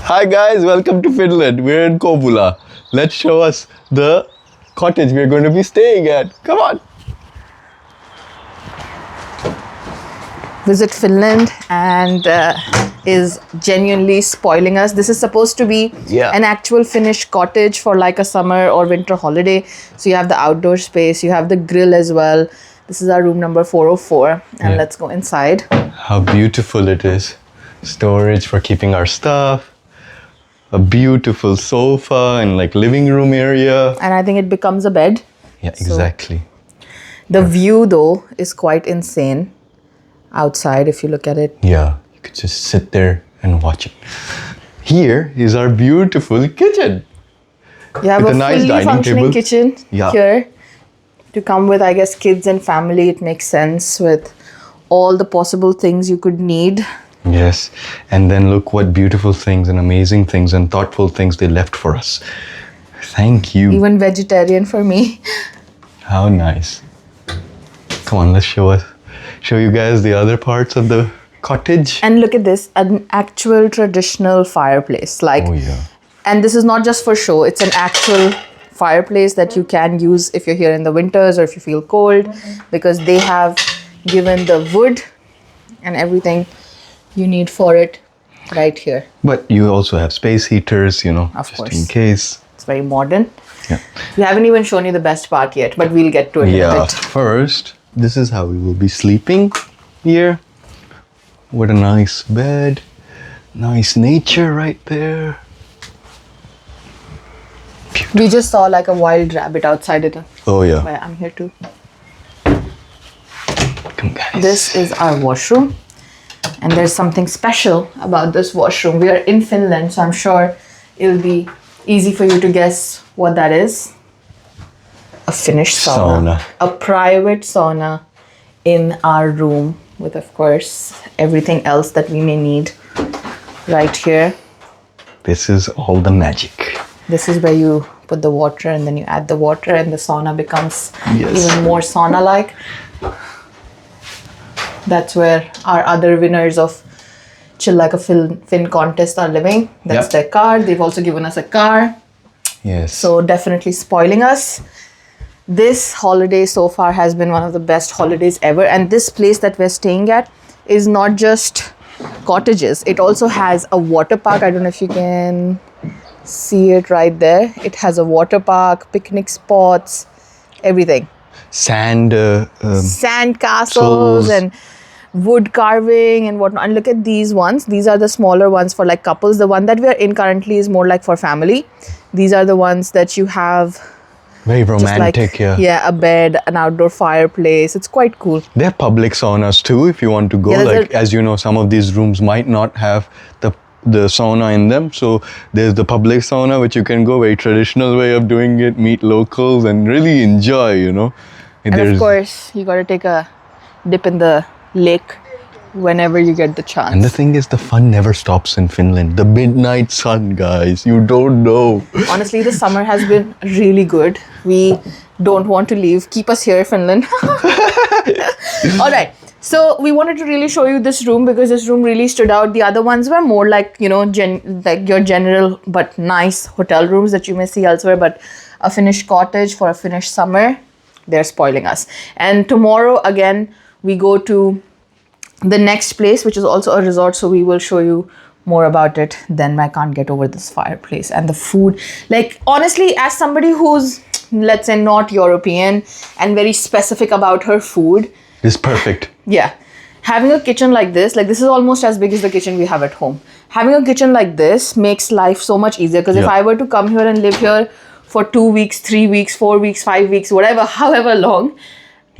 Hi guys, welcome to Finland. We're in Kouvola. Let's show us the cottage we're going to be staying at. Come on. Visit Finland and is genuinely spoiling us. This is supposed to be an actual Finnish cottage for like a summer or winter holiday. So you have the outdoor space, you have the grill as well. This is our room number 404 and let's go inside. How beautiful it is. Storage for keeping our stuff. A beautiful sofa and like living room area. And I think it becomes a bed. Yeah, exactly. The view though is quite insane outside if you look at it. Yeah, you could just sit there and watch it. Here is our beautiful kitchen. You have with a nice fully dining functioning table. kitchen here. To come with, I guess, kids and family, it makes sense with all the possible things you could need. Yes, and then look what beautiful things and amazing things and thoughtful things they left for us. Thank you. Even vegetarian for me. How nice. Come on, let's show you guys the other parts of the cottage. And look at this, an actual traditional fireplace. Oh yeah. And this is not just for show, it's an actual fireplace that you can use if you're here in the winters or if you feel cold, because they have given the wood and everything you need for it right here. But you also have space heaters, you know, of just course. in case. It's very modern. Yeah. We haven't even shown you the best part yet, but we'll get to it in a bit. First, this is how we will be sleeping here. With a nice bed, nice nature right there. Beautiful. We just saw like a wild rabbit outside it. Oh yeah. Where I'm here too. Come guys. This is our washroom. And there's something special about this washroom. We are in Finland, so I'm sure it'll be easy for you to guess what that is. A Finnish sauna. A private sauna in our room with, of course, everything else that we may need right here. This is all the magic. This is where you put the water and then you add the water and the sauna becomes even more sauna-like. That's where our other winners of Chill Like a Fin contest are living. That's their car. They've also given us a car. Yes. So definitely spoiling us. This holiday so far has been one of the best holidays ever. And this place that we're staying at is not just cottages. It also has a water park. I don't know if you can see it right there. It has a water park, picnic spots, everything. Sand castles and wood carving and whatnot. And look at these ones. These are the smaller ones for like couples. The one that we are in currently is more like for family. These are the ones that you have. Very romantic, Yeah, a bed, an outdoor fireplace. It's quite cool. They're public saunas too if you want to go. As you know, some of these rooms might not have the sauna in them. So there's the public sauna which you can go, very traditional way of doing it, meet locals and really enjoy, you know. And of course, you got to take a dip in the lake whenever you get the chance. And the thing is, the fun never stops in Finland. The midnight sun, guys, you don't know. Honestly, the summer has been really good. We don't want to leave. Keep us here, Finland. All right. So we wanted to really show you this room because this room really stood out. The other ones were more like, you know, like your general but nice hotel rooms that you may see elsewhere. But a Finnish cottage for a Finnish summer, they're spoiling us. And tomorrow, again, we go to the next place, which is also a resort. So we will show you more about it. Then I can't get over this fireplace and the food. Like, honestly, as somebody who's, let's say, not European and very specific about her food. It's perfect. Yeah. Having a kitchen like this is almost as big as the kitchen we have at home. Having a kitchen like this makes life so much easier. Because if I were to come here and live here for 2 weeks, 3 weeks, 4 weeks, 5 weeks, whatever, however long,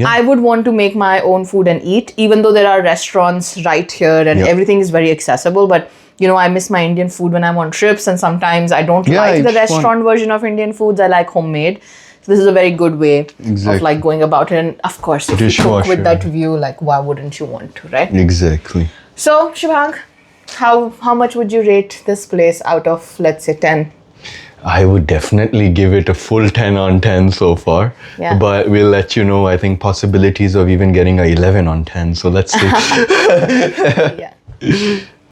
I would want to make my own food and eat, even though there are restaurants right here and everything is very accessible. But, you know, I miss my Indian food when I'm on trips and sometimes I don't like the restaurant version of Indian foods. I like homemade. So this is a very good way of like going about it. And of course, if you cook with that view, like why wouldn't you want to, right? Exactly. So, Shivang, how much would you rate this place out of, let's say, 10? I would definitely give it a full 10 on 10 so far. Yeah. But we'll let you know, I think, possibilities of even getting a 11 on 10. So let's see. Yeah.